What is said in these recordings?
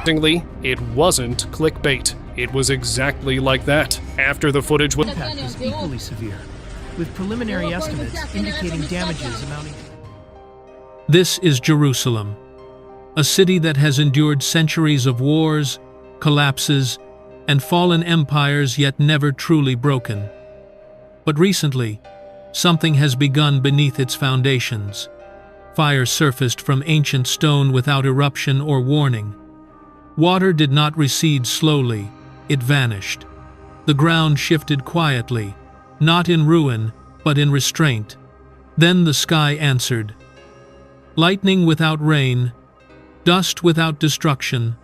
Unexpectedly, it wasn't clickbait. It was exactly like that. After the footage was... The impact was equally severe, with preliminary estimates indicating damages amounting to... This is Jerusalem, a city that has endured centuries of wars, collapses, and fallen empires yet never truly broken. But recently, something has begun beneath its foundations. Fire surfaced from ancient stone without eruption or warning. Water did not recede slowly, it vanished. The ground shifted quietly, not in ruin, but in restraint. Then the sky answered. Lightning without rain, dust without destruction,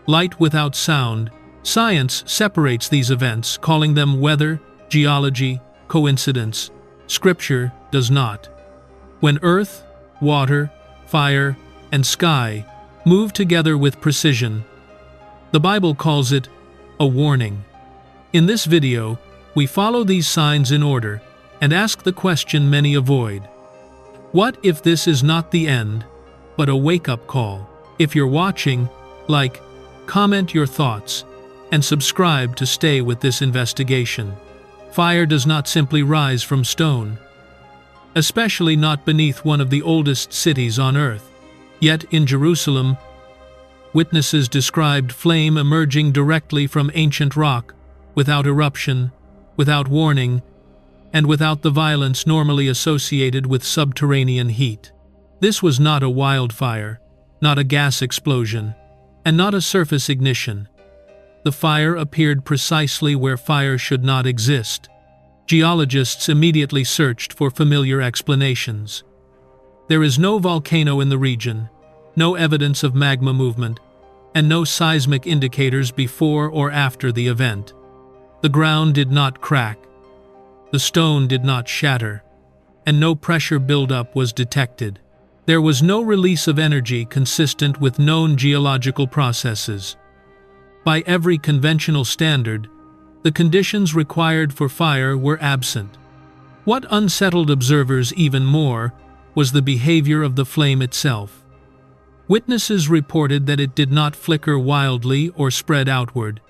light without sound. Science separates these events, calling them weather, geology, coincidence. Scripture does not. When earth, water, fire, and sky move together with precision, the Bible calls it a warning. In this video, we follow these signs in order and ask the question many avoid. What if this is not the end, but a wake-up call? If you're watching, like, comment your thoughts, and subscribe to stay with this investigation. Fire does not simply rise from stone, especially not beneath one of the oldest cities on earth. Yet in Jerusalem, witnesses described flame emerging directly from ancient rock, without eruption, without warning, and without the violence normally associated with subterranean heat. This was not a wildfire, not a gas explosion, and not a surface ignition. The fire appeared precisely where fire should not exist. Geologists immediately searched for familiar explanations. There is no volcano in the region, no evidence of magma movement, and no seismic indicators before or after the event. The ground did not crack, the stone did not shatter, and no pressure buildup was detected. There was no release of energy consistent with known geological processes. By every conventional standard, the conditions required for fire were absent. What unsettled observers even more was the behavior of the flame itself. Witnesses reported that it did not flicker wildly or spread outward.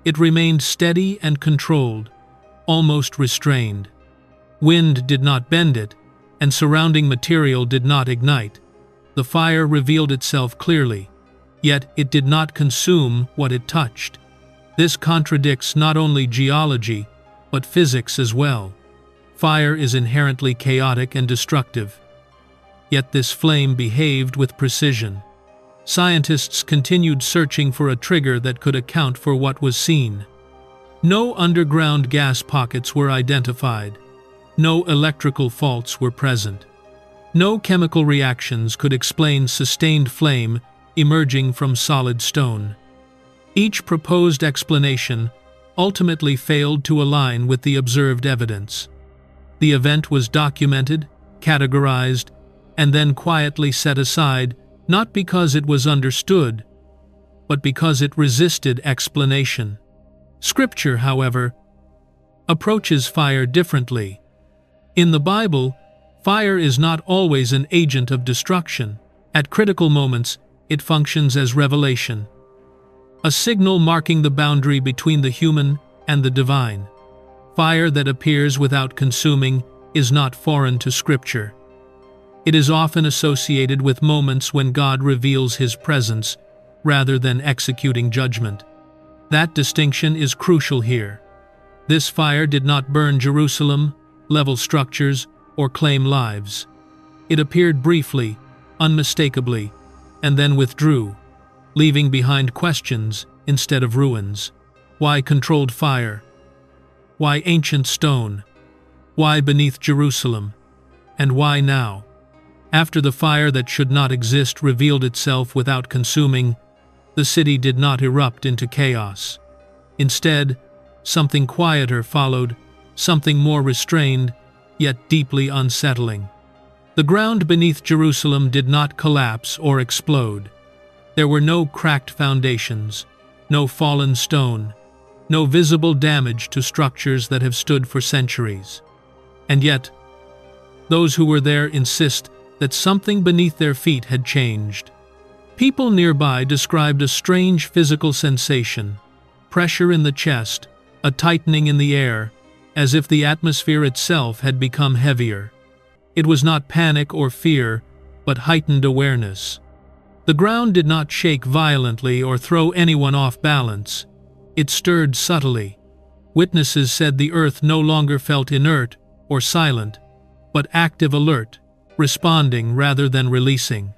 It remained steady and controlled, almost restrained. Wind did not bend it, and surrounding material did not ignite. The fire revealed itself clearly, yet it did not consume what it touched. This contradicts not only geology, but physics as well. Fire is inherently chaotic and destructive. Yet this flame behaved with precision. Scientists continued searching for a trigger that could account for what was seen. No underground gas pockets were identified. No electrical faults were present. No chemical reactions could explain sustained flame emerging from solid stone. Each proposed explanation ultimately failed to align with the observed evidence. The event was documented, categorized, and then quietly set aside, not because it was understood, but because it resisted explanation. Scripture, however, approaches fire differently. In the Bible, fire is not always an agent of destruction. At critical moments, it functions as revelation, a signal marking the boundary between the human and the divine. Fire that appears without consuming is not foreign to Scripture. It is often associated with moments when God reveals His presence rather than executing judgment. That distinction is crucial here. This fire did not burn Jerusalem, level structures, or claim lives. It appeared briefly, unmistakably, and then withdrew, leaving behind questions instead of ruins. Why controlled fire? Why ancient stone? Why beneath Jerusalem? And why now? After the fire that should not exist revealed itself without consuming, the city did not erupt into chaos. Instead, something quieter followed, something more restrained, yet deeply unsettling. The ground beneath Jerusalem did not collapse or explode. There were no cracked foundations, no fallen stone, no visible damage to structures that have stood for centuries. And yet, those who were there insist that something beneath their feet had changed. People nearby described a strange physical sensation, pressure in the chest, a tightening in the air, as if the atmosphere itself had become heavier. It was not panic or fear, but heightened awareness. The ground did not shake violently or throw anyone off balance. It stirred subtly. Witnesses said the earth no longer felt inert or silent, but active alert, responding rather than releasing.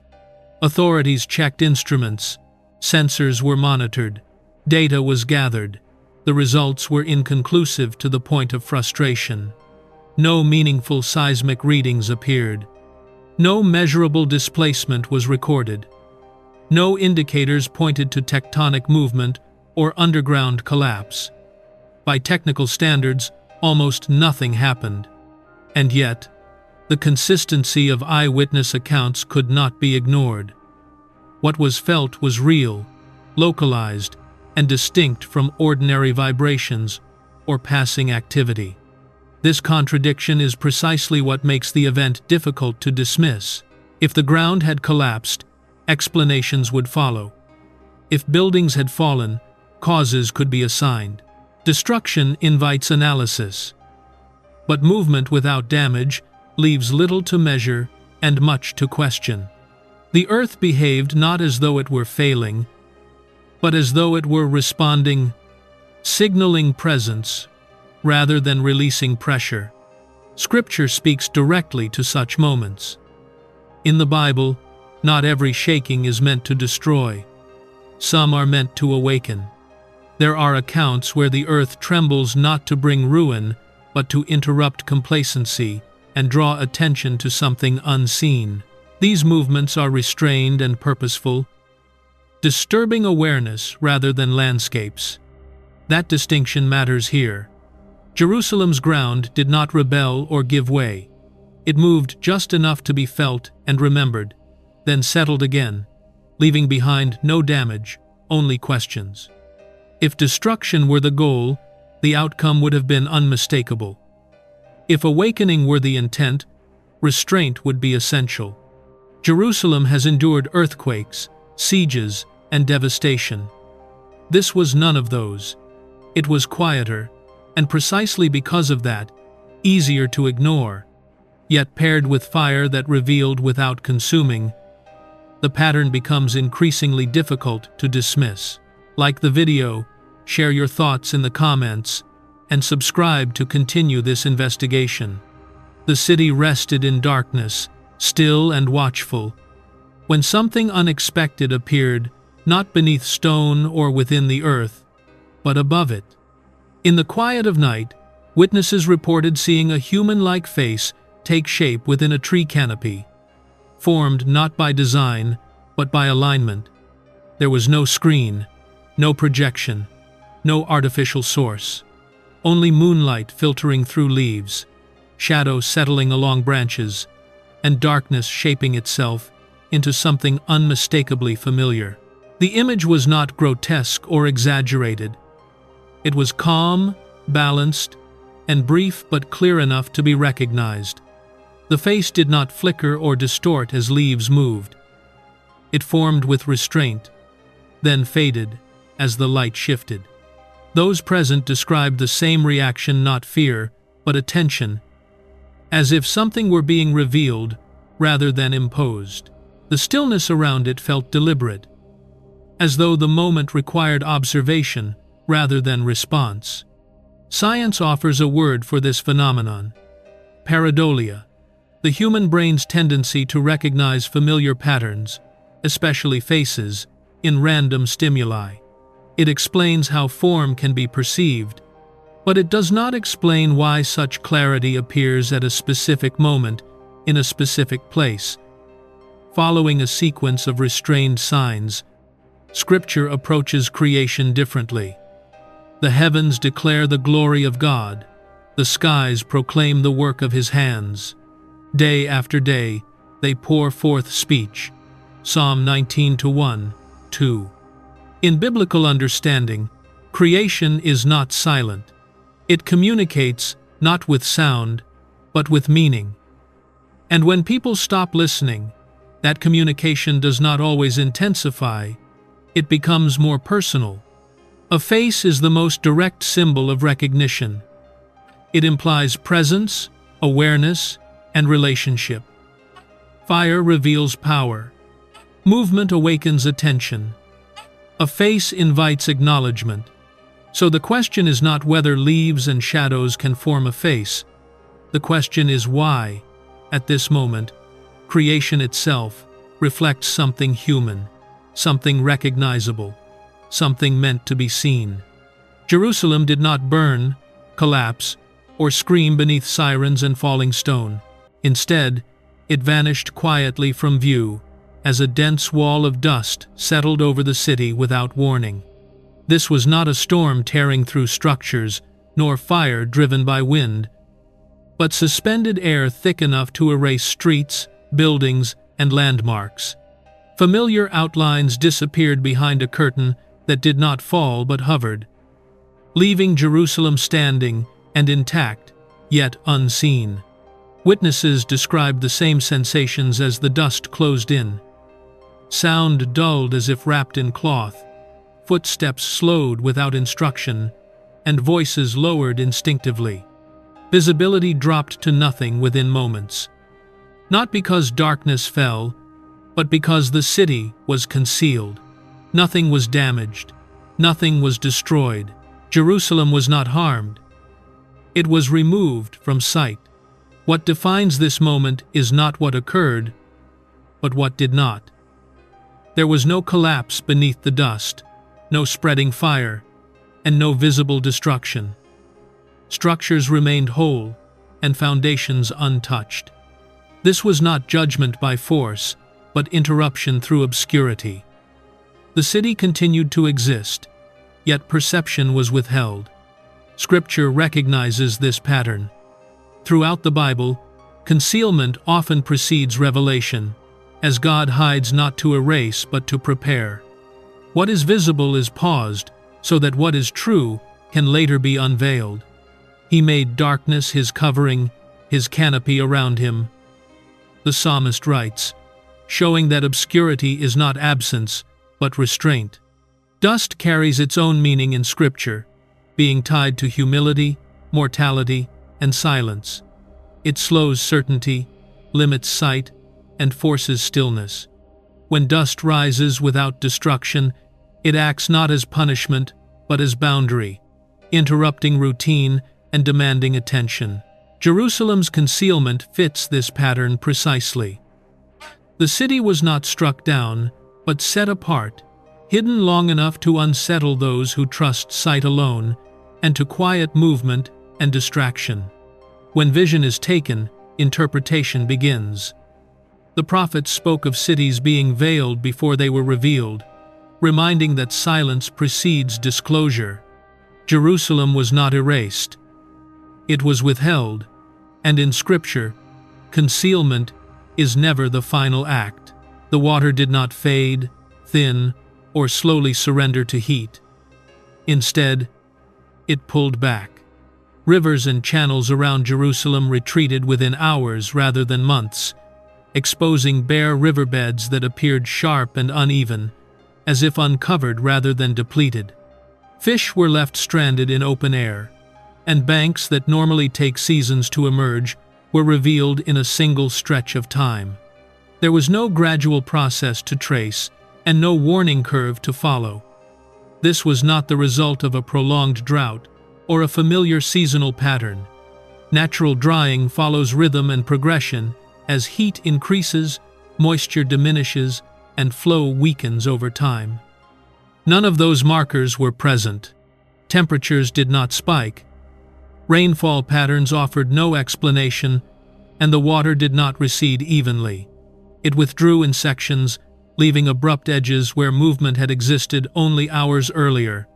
Authorities checked instruments, sensors were monitored, data was gathered. The results were inconclusive to the point of frustration. No meaningful seismic readings appeared. No measurable displacement was recorded. No indicators pointed to tectonic movement or underground collapse. By technical standards, almost nothing happened. And yet, the consistency of eyewitness accounts could not be ignored. What was felt was real, localized, and distinct from ordinary vibrations or passing activity. This contradiction is precisely what makes the event difficult to dismiss. If the ground had collapsed, explanations would follow. If buildings had fallen, causes could be assigned. Destruction invites analysis. But movement without damage leaves little to measure and much to question. The earth behaved not as though it were failing, but as though it were responding, signaling presence, rather than releasing pressure. Scripture speaks directly to such moments. In the Bible, not every shaking is meant to destroy. Some are meant to awaken. There are accounts where the earth trembles not to bring ruin, but to interrupt complacency and draw attention to something unseen. These movements are restrained and purposeful, disturbing awareness rather than landscapes. That distinction matters here. Jerusalem's ground did not rebel or give way. It moved just enough to be felt and remembered, then settled again, leaving behind no damage, only questions. If destruction were the goal, the outcome would have been unmistakable. If awakening were the intent, restraint would be essential. Jerusalem has endured earthquakes, sieges, and devastation. This was none of those. It was quieter, and precisely because of that, easier to ignore, yet paired with fire that revealed without consuming, the pattern becomes increasingly difficult to dismiss. Like the video, share your thoughts in the comments, and subscribe to continue this investigation. The city rested in darkness, still and watchful, when something unexpected appeared, not beneath stone or within the earth, but above it. In the quiet of night, witnesses reported seeing a human-like face take shape within a tree canopy, formed not by design, but by alignment. There was no screen, no projection, no artificial source. Only moonlight filtering through leaves, shadows settling along branches, and darkness shaping itself into something unmistakably familiar. The image was not grotesque or exaggerated. It was calm, balanced, and brief but clear enough to be recognized. The face did not flicker or distort as leaves moved. It formed with restraint, then faded as the light shifted. Those present described the same reaction, not fear, but attention, as if something were being revealed rather than imposed. The stillness around it felt deliberate, as though the moment required observation rather than response. Science offers a word for this phenomenon: pareidolia, the human brain's tendency to recognize familiar patterns, especially faces, in random stimuli. It explains how form can be perceived, but it does not explain why such clarity appears at a specific moment in a specific place. Following a sequence of restrained signs, Scripture approaches creation differently. The heavens declare the glory of God. The skies proclaim the work of His hands. Day after day, they pour forth speech. Psalm 19:1-2. In biblical understanding, creation is not silent. It communicates not with sound, but with meaning. And when people stop listening, That communication does not always intensify, it becomes more personal. A face is the most direct symbol of recognition. It implies presence, awareness, and relationship. Fire reveals power. Movement awakens attention. A face invites acknowledgement. So the question is not whether leaves and shadows can form a face. The question is why, at this moment, creation itself reflects something human, something recognizable, something meant to be seen. Jerusalem did not burn, collapse, or scream beneath sirens and falling stone. Instead, it vanished quietly from view as a dense wall of dust settled over the city without warning. This was not a storm tearing through structures, nor fire driven by wind, but suspended air thick enough to erase streets, buildings, and landmarks. Familiar outlines disappeared behind a curtain that did not fall but hovered, leaving Jerusalem standing and intact, yet unseen. Witnesses described the same sensations as the dust closed in. Sound dulled as if wrapped in cloth, footsteps slowed without instruction, and voices lowered instinctively. Visibility dropped to nothing within moments. Not because darkness fell, but because the city was concealed. Nothing was damaged. Nothing was destroyed. Jerusalem was not harmed. It was removed from sight. What defines this moment is not what occurred, but what did not. There was no collapse beneath the dust, no spreading fire, and no visible destruction. Structures remained whole, and foundations untouched. This was not judgment by force, but interruption through obscurity. The city continued to exist, yet perception was withheld. Scripture recognizes this pattern. Throughout the Bible, concealment often precedes revelation, as God hides not to erase but to prepare. What is visible is paused, so that what is true can later be unveiled. He made darkness his covering, his canopy around him. The psalmist writes, showing that obscurity is not absence, but restraint. Dust carries its own meaning in Scripture, being tied to humility, mortality, and silence. It slows certainty, limits sight, and forces stillness. When dust rises without destruction, it acts not as punishment, but as boundary, interrupting routine and demanding attention. Jerusalem's concealment fits this pattern precisely. The city was not struck down, but set apart, hidden long enough to unsettle those who trust sight alone, and to quiet movement and distraction. When vision is taken, interpretation begins. The prophets spoke of cities being veiled before they were revealed, reminding that silence precedes disclosure. Jerusalem was not erased. It was withheld, and in Scripture, concealment is never the final act. The water did not fade, thin, or slowly surrender to heat. Instead, it pulled back. Rivers and channels around Jerusalem retreated within hours rather than months, exposing bare riverbeds that appeared sharp and uneven, as if uncovered rather than depleted. Fish were left stranded in open air, and banks that normally take seasons to emerge were revealed in a single stretch of time. There was no gradual process to trace, and no warning curve to follow. This was not the result of a prolonged drought or a familiar seasonal pattern. Natural drying follows rhythm and progression. As heat increases, moisture diminishes, and flow weakens over time. None of those markers were present. Temperatures did not spike. Rainfall patterns offered no explanation, and the water did not recede evenly. It withdrew in sections, leaving abrupt edges where movement had existed only hours earlier.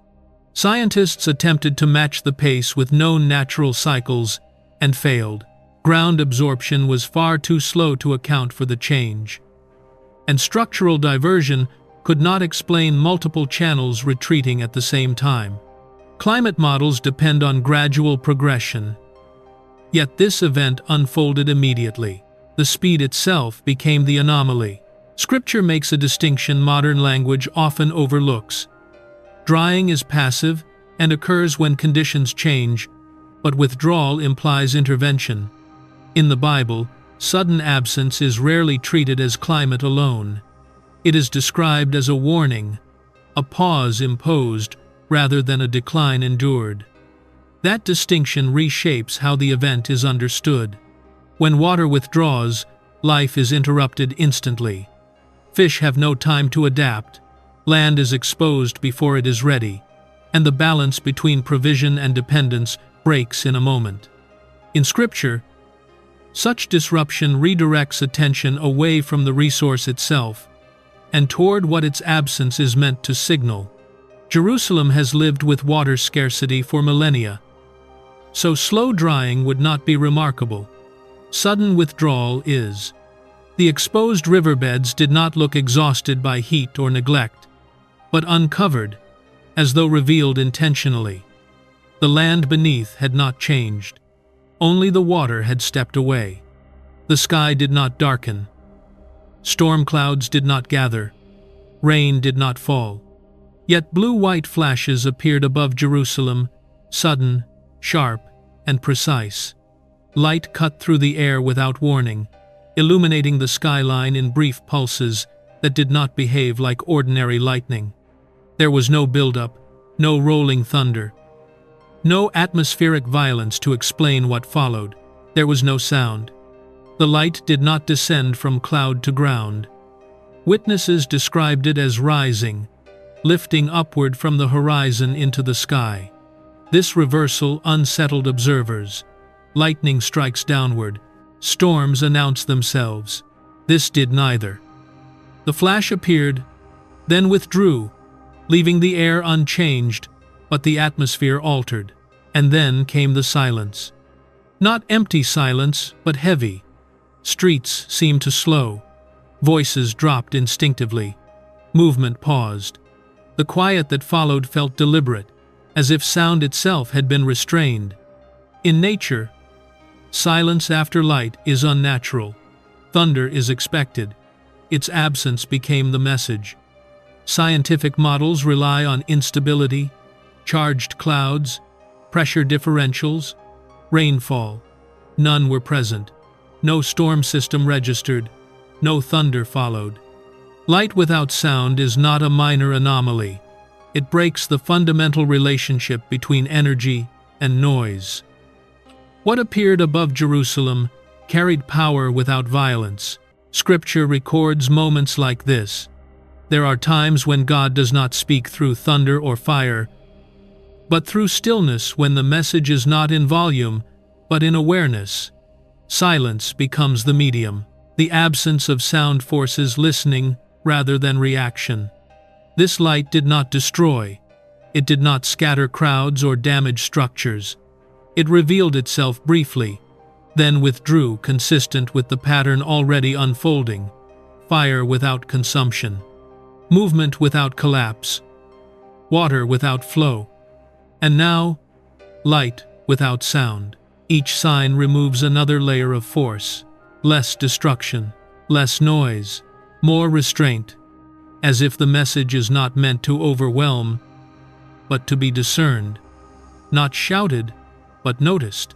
Scientists attempted to match the pace with known natural cycles and failed. Ground absorption was far too slow to account for the change, and structural diversion could not explain multiple channels retreating at the same time. Climate models depend on gradual progression, yet this event unfolded immediately. The speed itself became the anomaly. Scripture makes a distinction modern language often overlooks. Drying is passive and occurs when conditions change, but withdrawal implies intervention. In the Bible, sudden absence is rarely treated as climate alone. It is described as a warning, a pause imposed rather than a decline endured. That distinction reshapes how the event is understood. When water withdraws, life is interrupted instantly. Fish have no time to adapt, land is exposed before it is ready, and the balance between provision and dependence breaks in a moment. In Scripture, such disruption redirects attention away from the resource itself and toward what its absence is meant to signal. Jerusalem has lived with water scarcity for millennia, so slow drying would not be remarkable. Sudden withdrawal is. The exposed riverbeds did not look exhausted by heat or neglect, but uncovered, as though revealed intentionally. The land beneath had not changed. Only the water had stepped away. The sky did not darken. Storm clouds did not gather. Rain did not fall. Yet blue-white flashes appeared above Jerusalem, sudden, sharp, and precise. Light cut through the air without warning, illuminating the skyline in brief pulses that did not behave like ordinary lightning. There was no buildup, no rolling thunder, no atmospheric violence to explain what followed. There was no sound. The light did not descend from cloud to ground. Witnesses described it as rising, lifting upward from the horizon into the sky. This reversal unsettled observers. Lightning strikes downward. Storms announce themselves. This did neither. The flash appeared, then withdrew, leaving the air unchanged, but the atmosphere altered. And then came the silence. Not empty silence, but heavy. Streets seemed to slow. Voices dropped instinctively. Movement paused. The quiet that followed felt deliberate, as if sound itself had been restrained. In nature, silence after light is unnatural. Thunder is expected. Its absence became the message. Scientific models rely on instability, charged clouds, pressure differentials, rainfall. None were present. No storm system registered. No thunder followed. Light without sound is not a minor anomaly. It breaks the fundamental relationship between energy and noise. What appeared above Jerusalem carried power without violence. Scripture records moments like this. There are times when God does not speak through thunder or fire, but through stillness, when the message is not in volume, but in awareness. Silence becomes the medium, the absence of sound forces listening rather than reaction. This light did not destroy. It did not scatter crowds or damage structures. It revealed itself briefly, then withdrew, consistent with the pattern already unfolding. Fire without consumption. Movement without collapse. Water without flow. And now, light without sound. Each sign removes another layer of force. Less destruction, less noise, more restraint, as if the message is not meant to overwhelm, but to be discerned. Not shouted, but noticed.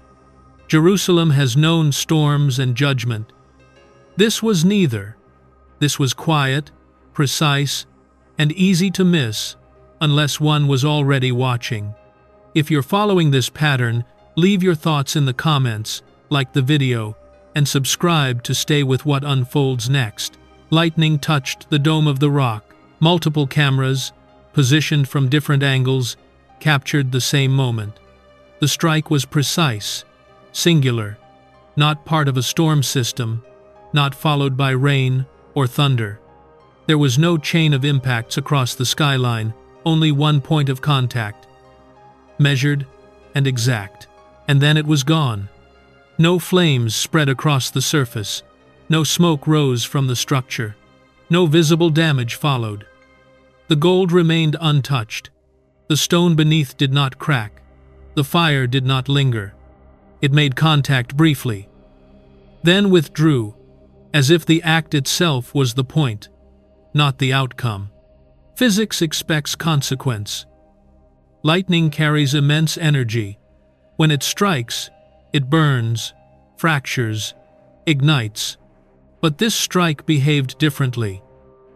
Jerusalem has known storms and judgment. This was neither. This was quiet, precise, and easy to miss unless one was already watching. If you're following this pattern, leave your thoughts in the comments, like the video, and subscribe to stay with what unfolds next. Lightning touched the dome of the rock. Multiple cameras, positioned from different angles, captured the same moment. The strike was precise, singular, not part of a storm system, not followed by rain or thunder. There was no chain of impacts across the skyline, only one point of contact. Measured and exact. And then it was gone. No flames spread across the surface. No smoke rose from the structure. No visible damage followed. The gold remained untouched. The stone beneath did not crack. The fire did not linger. It made contact briefly, then withdrew, as if the act itself was the point, not the outcome. Physics expects consequence. Lightning carries immense energy. When it strikes, it burns, fractures, ignites. But this strike behaved differently.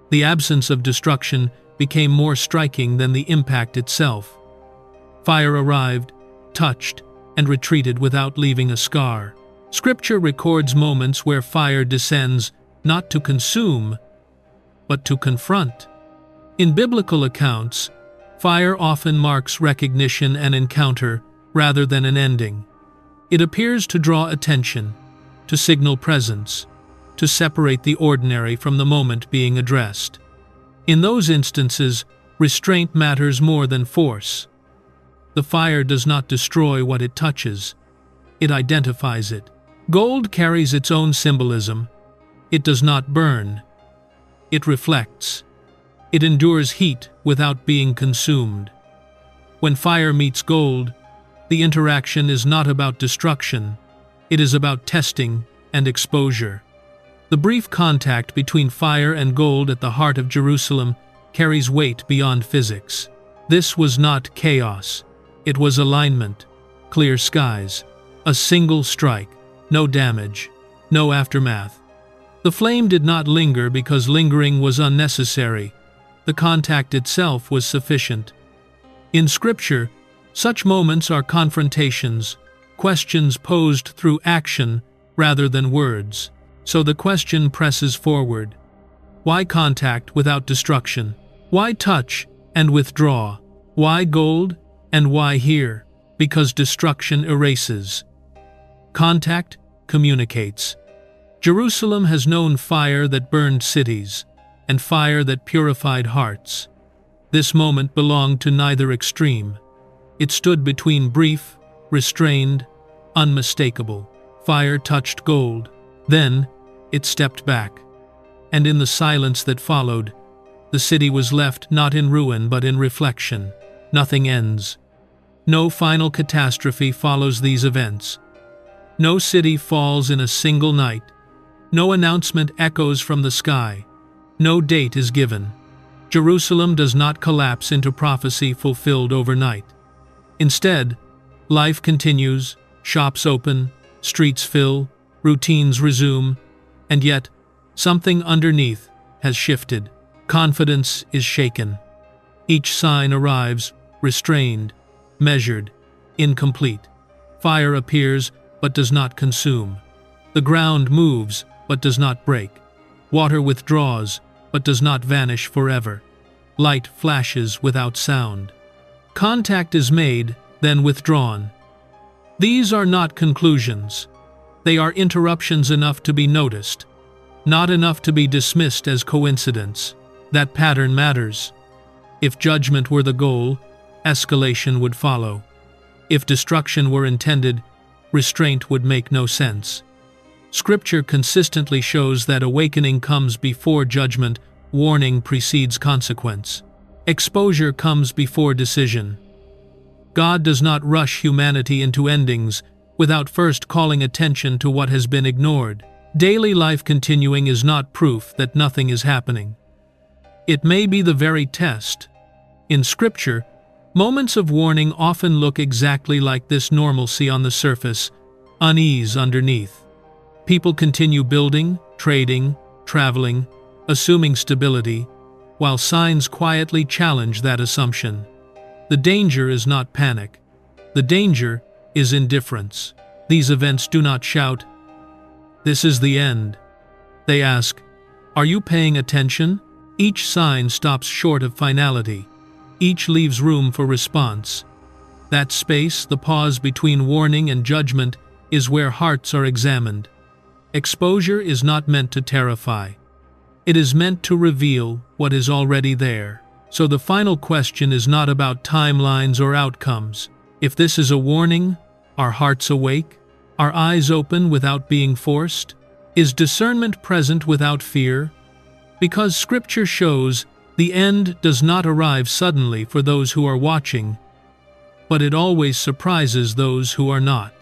The absence of destruction became more striking than the impact itself. Fire arrived, touched, and retreated without leaving a scar. Scripture records moments where fire descends not to consume, but to confront. In biblical accounts, fire often marks recognition and encounter rather than an ending. It appears to draw attention, to signal presence, to separate the ordinary from the moment being addressed. In those instances, restraint matters more than force. The fire does not destroy what it touches. It identifies it. Gold carries its own symbolism. It does not burn. It reflects. It endures heat without being consumed. When fire meets gold, the interaction is not about destruction. It is about testing and exposure. The brief contact between fire and gold at the heart of Jerusalem carries weight beyond physics. This was not chaos. It was alignment, clear skies, a single strike, no damage, no aftermath. The flame did not linger because lingering was unnecessary. The contact itself was sufficient. In Scripture, such moments are confrontations, questions posed through action rather than words. So the question presses forward. Why contact without destruction? Why touch and withdraw? Why gold and why here? Because destruction erases. Contact communicates. Jerusalem has known fire that burned cities and fire that purified hearts. This moment belonged to neither extreme. It stood between brief, restrained, unmistakable. Fire touched gold. Then, it stepped back. And in the silence that followed, the city was left not in ruin but in reflection. Nothing ends. No final catastrophe follows these events. No city falls in a single night. No announcement echoes from the sky. No date is given. Jerusalem does not collapse into prophecy fulfilled overnight. Instead, life continues, shops open, streets fill, routines resume, and yet, something underneath has shifted. Confidence is shaken. Each sign arrives, restrained, measured, incomplete. Fire appears, but does not consume. The ground moves, but does not break. Water withdraws, but does not vanish forever. Light flashes without sound. Contact is made, then withdrawn. These are not conclusions. They are interruptions enough to be noticed, not enough to be dismissed as coincidence. That pattern matters. If judgment were the goal, escalation would follow. If destruction were intended, restraint would make no sense. Scripture consistently shows that awakening comes before judgment, warning precedes consequence. Exposure comes before decision. God does not rush humanity into endings without first calling attention to what has been ignored. Daily life continuing is not proof that nothing is happening. It may be the very test. In Scripture, moments of warning often look exactly like this normalcy on the surface, unease underneath. People continue building, trading, traveling, assuming stability, while signs quietly challenge that assumption. The danger is not panic. The danger is indifference. These events do not shout, "This is the end." They ask, "Are you paying attention?" Each sign stops short of finality. Each leaves room for response. That space, the pause between warning and judgment, is where hearts are examined. Exposure is not meant to terrify. It is meant to reveal what is already there. So the final question is not about timelines or outcomes. If this is a warning, are hearts awake? Are eyes open without being forced? Is discernment present without fear? Because Scripture shows the end does not arrive suddenly for those who are watching, but it always surprises those who are not.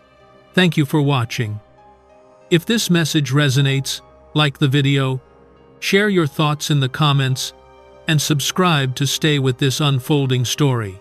Thank you for watching. If this message resonates, Like the video, share your thoughts in the comments, and subscribe to stay with this unfolding story.